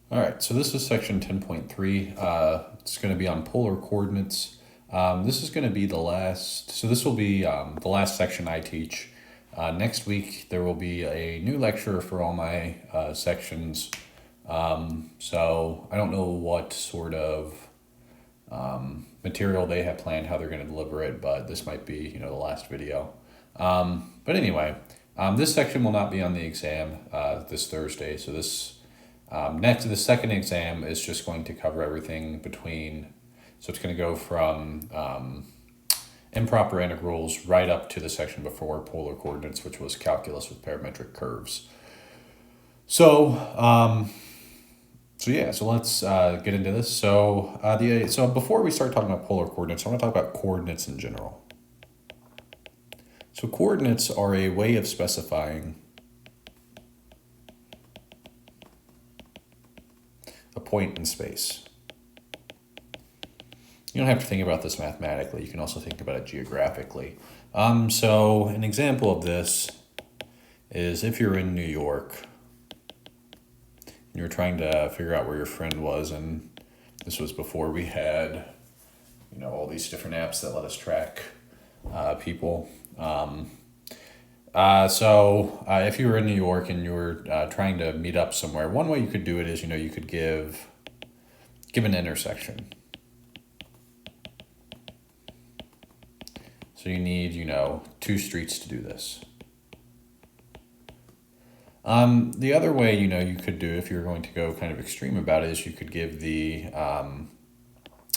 All right, so this is section 10.3. It's going to be on polar coordinates. This is going to be the last, so this will be the last section I teach. Next week, there will be a new lecture for all my sections. So I don't know what sort of material they have planned, how they're going to deliver it, but this might be, the last video. But anyway, this section will not be on the exam this Thursday, so the second exam is just going to cover everything between, so it's going to go from improper integrals right up to the section before polar coordinates, which was calculus with parametric curves. So let's get into this. So before we start talking about polar coordinates, I want to talk about coordinates in general. So coordinates are a way of specifying a point in space. You don't have to think about this mathematically. You can also think about it geographically. So an example of this is if you're in New York and you're trying to figure out where your friend was, and this was before we had, all these different apps that let us track people. If you were in New York and you were trying to meet up somewhere, one way you could do it is, you could give an intersection. So you need, two streets to do this. The other way, you could do, if you're going to go kind of extreme about it, is you could give the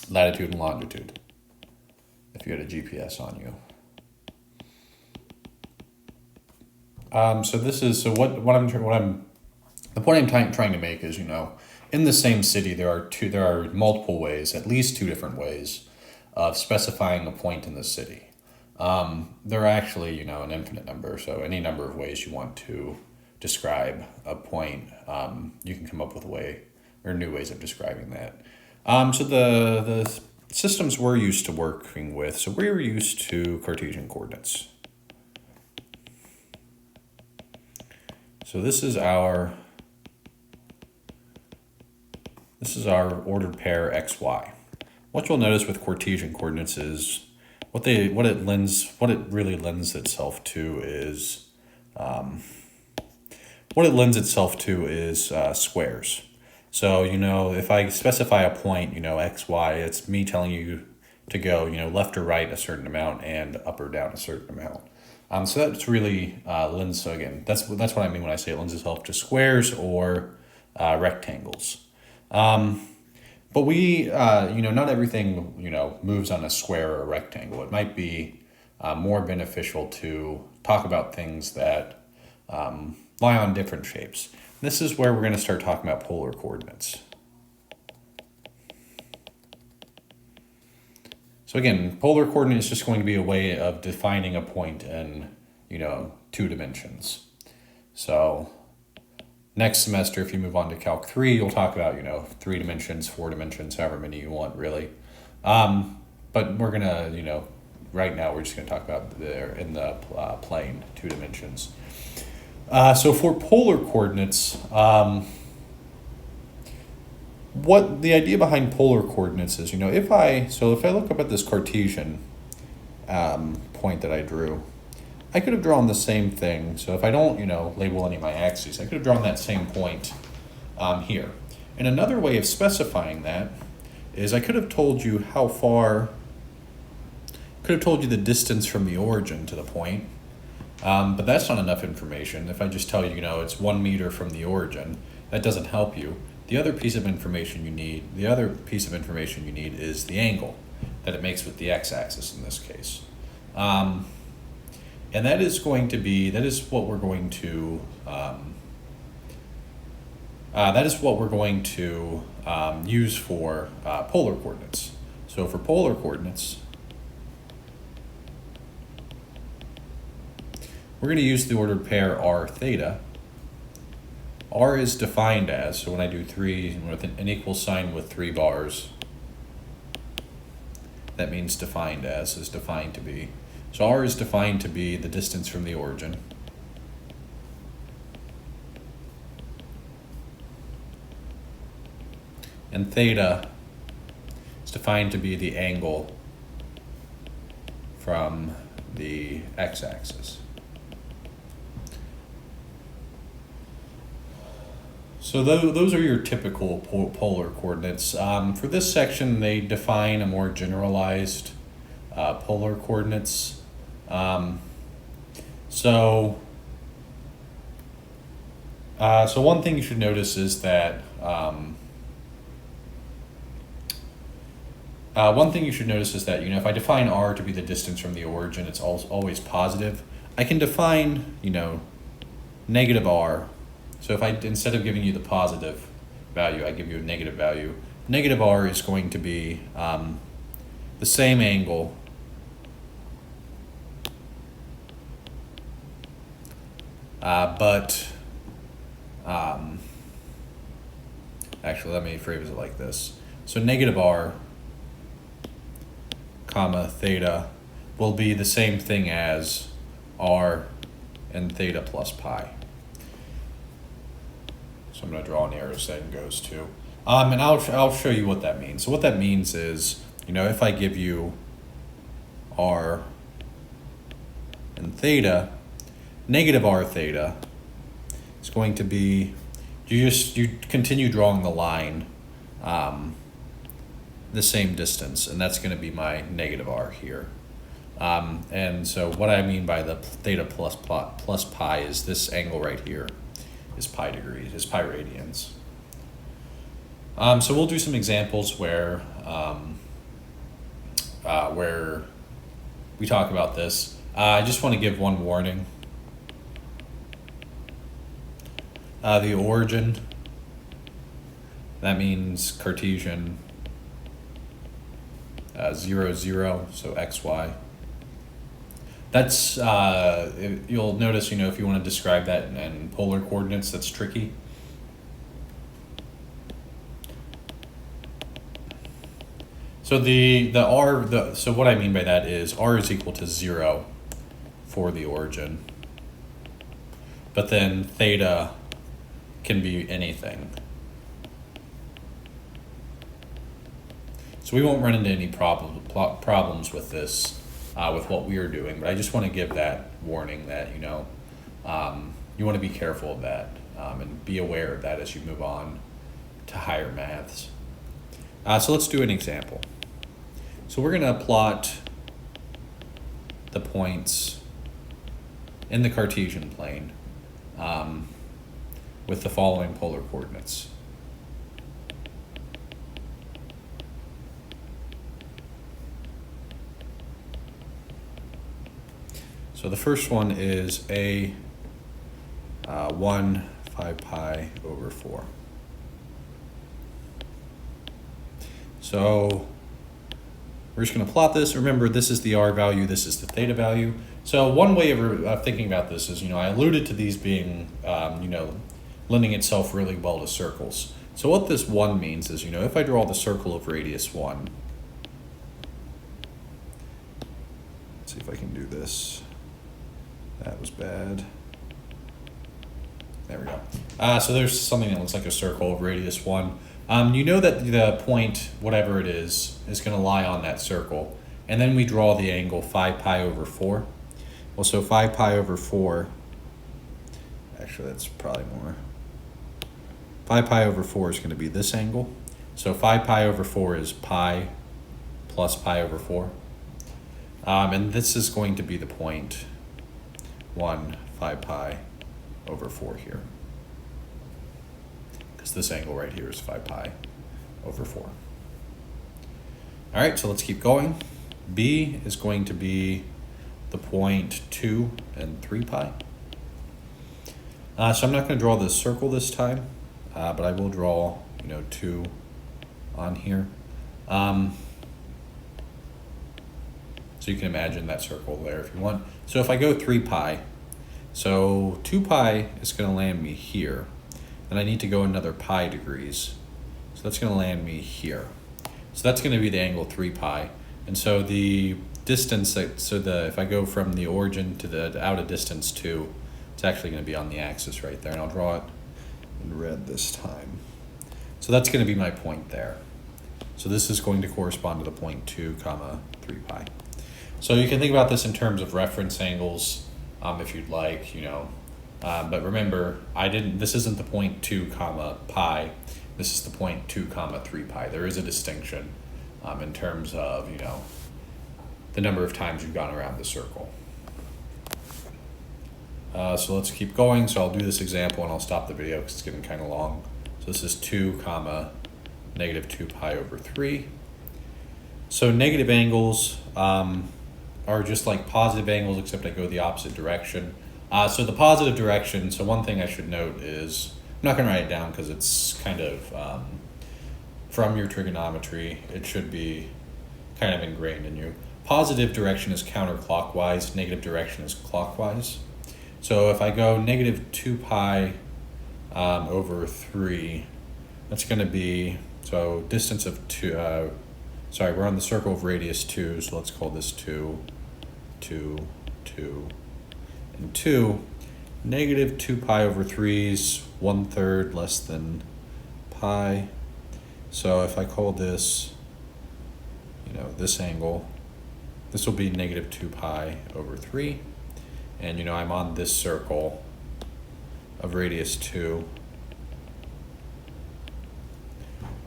latitude and longitude if you had a GPS on you. The point I'm trying to make is, in the same city, there are multiple ways, at least two different ways of specifying a point in the city. There are actually, an infinite number, so any number of ways you want to describe a point, you can come up with new ways of describing that. So the systems we're used to working with, so we're used to Cartesian coordinates. So this is our ordered pair XY. What you'll notice with Cartesian coordinates is what it really lends itself to is squares. So, if I specify a point, XY, it's me telling you to go, left or right a certain amount and up or down a certain amount. So that's really lends. So again, that's what I mean when I say it lends itself to squares or rectangles. But we, not everything, moves on a square or a rectangle. It might be more beneficial to talk about things that lie on different shapes. This is where we're going to start talking about polar coordinates. So again, polar coordinate is just going to be a way of defining a point in, 2 dimensions. So next semester, if you move on to Calc 3, you'll talk about, 3 dimensions, 4 dimensions, however many you want, really. But we're going to, right now we're just going to talk about in the plane, 2 dimensions. So for polar coordinates, what the idea behind polar coordinates is, if I look up at this Cartesian point that I drew, I could have drawn the same thing. So if I don't, label any of my axes, I could have drawn that same point here. And another way of specifying that is I could have told you the distance from the origin to the point, but that's not enough information. If I just tell you, it's 1 meter from the origin, that doesn't help you. The other piece of information you need is the angle that it makes with the x-axis in this case. And that is what we're going to use for polar coordinates. So for polar coordinates, we're going to use the ordered pair r theta. R is defined as, so when I do 3 with an equal sign with 3 bars, that means defined as is defined to be. So r is defined to be the distance from the origin. And theta is defined to be the angle from the x-axis. So those are your typical polar coordinates. For this section, they define a more generalized polar coordinates. So one thing you should notice is that if I define r to be the distance from the origin, it's always positive. I can define negative r. So if instead of giving you the positive value, I give you a negative value. Negative r is going to be the same angle actually, let me phrase it like this. So negative r, comma, theta will be the same thing as r and theta plus pi. So I'm going to draw an arrow saying goes to. And I'll show you what that means. So what that means is, if I give you r and theta, negative r theta is going to be, you continue drawing the line the same distance, and that's going to be my negative r here. And so what I mean by the theta plus pi is this angle right here is pi degrees, is pi radians. So we'll do some examples where we talk about this. I just want to give one warning. The origin, that means Cartesian 0, 0, so xy. That's, you'll notice, if you want to describe that in polar coordinates, that's tricky. So so what I mean by that is r is equal to 0 for the origin, but then theta can be anything. So we won't run into any problems with this, with what we are doing, but I just want to give that warning that, you want to be careful of that, and be aware of that as you move on to higher maths. So let's do an example. So we're going to plot the points in the Cartesian plane with the following polar coordinates. So the first one is 1, 5 pi over 4. So we're just going to plot this. Remember, this is the r value, this is the theta value. So one way of thinking about this is, I alluded to these being, lending itself really well to circles. So what this 1 means is, if I draw the circle of radius 1, let's see if I can do this. That was bad. There we go. So there's something that looks like a circle of radius 1. You know that the point, whatever it is going to lie on that circle. And then we draw the angle 5 pi over 4. Well, so 5 pi over 4, actually that's probably more. 5 pi over 4 is going to be this angle. So 5 pi over 4 is pi plus pi over 4. And this is going to be the point 1, 5 pi over 4 here. Because this angle right here is 5 pi over 4. All right, so let's keep going. B is going to be the point 2 and 3 pi. So I'm not going to draw this circle this time, but I will draw, 2 on here. So you can imagine that circle there if you want. So if I go 3 pi, so 2 pi is going to land me here. Then I need to go another pi degrees. So that's going to land me here. So that's going to be the angle 3 pi. And so the distance, if I go from the origin to the outer distance 2, it's actually going to be on the axis right there. And I'll draw it in red this time. So So that's going to be my point there. So this is going to correspond to the point 2 comma 3 pi. So you can think about this in terms of reference angles, if you'd like, but remember, this isn't the point 2 comma pi, this is the point 2 comma 3 pi. There is a distinction in terms of, the number of times you've gone around the circle. So let's keep going. So I'll do this example and I'll stop the video because it's getting kind of long. So this is 2 comma negative 2 pi over 3. So negative angles are just like positive angles, except I go the opposite direction. So the positive direction, so one thing I should note is, I'm not going to write it down because it's kind of, from your trigonometry, it should be kind of ingrained in you. Positive direction is counterclockwise, negative direction is clockwise. So if I go negative 2 pi over 3, that's going to be, so distance of 2, sorry, we're on the circle of radius 2, so let's call this 2, 2, 2, and 2. Negative 2 pi over 3 is 1/3 less than pi. So if I call this, this angle, this will be negative 2 pi over 3. And I'm on this circle of radius 2.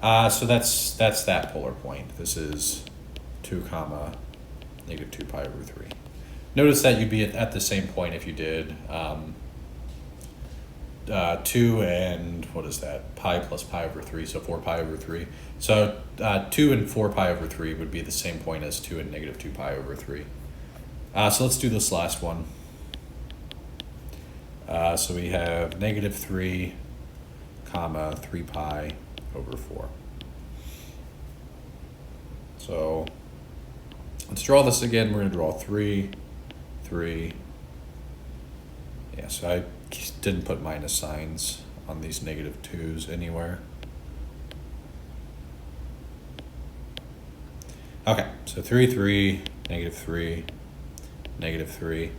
So that's that polar point. This is 2 comma negative 2 pi over 3. Notice that you'd be at the same point if you did 2 and, what is that, pi plus pi over 3, so 4 pi over 3. So 2 and 4 pi over 3 would be the same point as 2 and negative 2 pi over 3. So let's do this last one. So we have negative 3 comma 3 pi over 4. So let's draw this again. We're going to draw 3, 3. Yeah, so I didn't put minus signs on these negative 2's anywhere. Okay, so 3, 3, negative 3, negative 3.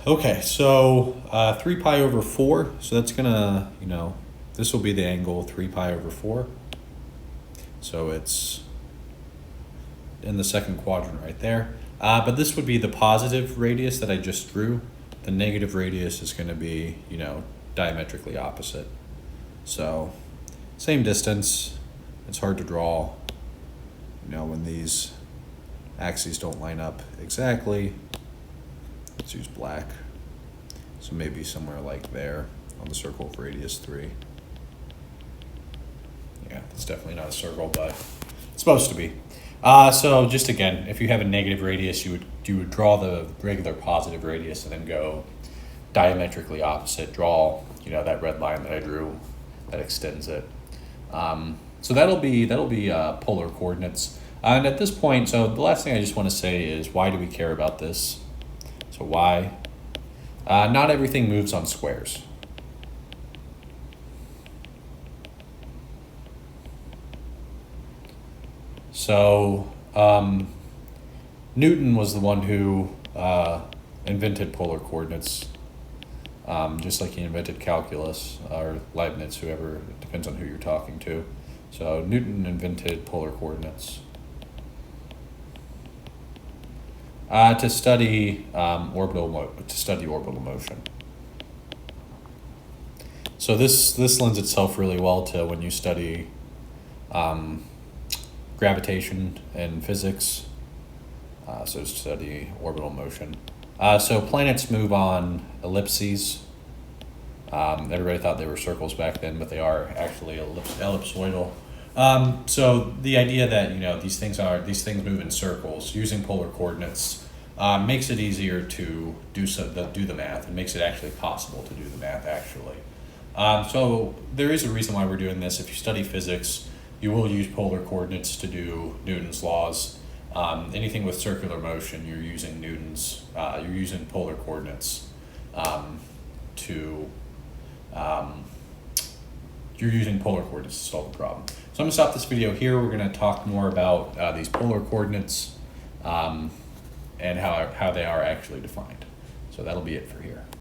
Okay, so 3 pi over 4, so that's gonna, this will be the angle 3 pi over 4. So it's in the second quadrant right there. But this would be the positive radius that I just drew. The negative radius is gonna be, diametrically opposite. So same distance, it's hard to draw, when these axes don't line up exactly. Let's use black. So maybe somewhere like there on the circle of radius 3. Yeah, it's definitely not a circle, but it's supposed to be. So just again, if you have a negative radius, you would draw the regular positive radius and then go diametrically opposite. Draw, that red line that I drew that extends it. So that'll be polar coordinates. And at this point, so the last thing I just want to say is, why do we care about this? So why? Not everything moves on squares. So Newton was the one who invented polar coordinates, just like he invented calculus, or Leibniz, whoever, it depends on who you're talking to. So Newton invented polar coordinates to study orbital motion. So this lends itself really well to when you study gravitation and physics. So study orbital motion. So planets move on ellipses. Everybody thought they were circles back then, but they are actually ellipsoidal. So the idea that these things move in circles using polar coordinates makes it easier to do the math, and makes it actually possible to do the math actually. So there is a reason why we're doing this. If you study physics, you will use polar coordinates to do Newton's laws. Anything with circular motion, you're using polar coordinates you're using polar coordinates to solve the problem. So I'm going to stop this video here. We're going to talk more about these polar coordinates and how they are actually defined. So that'll be it for here.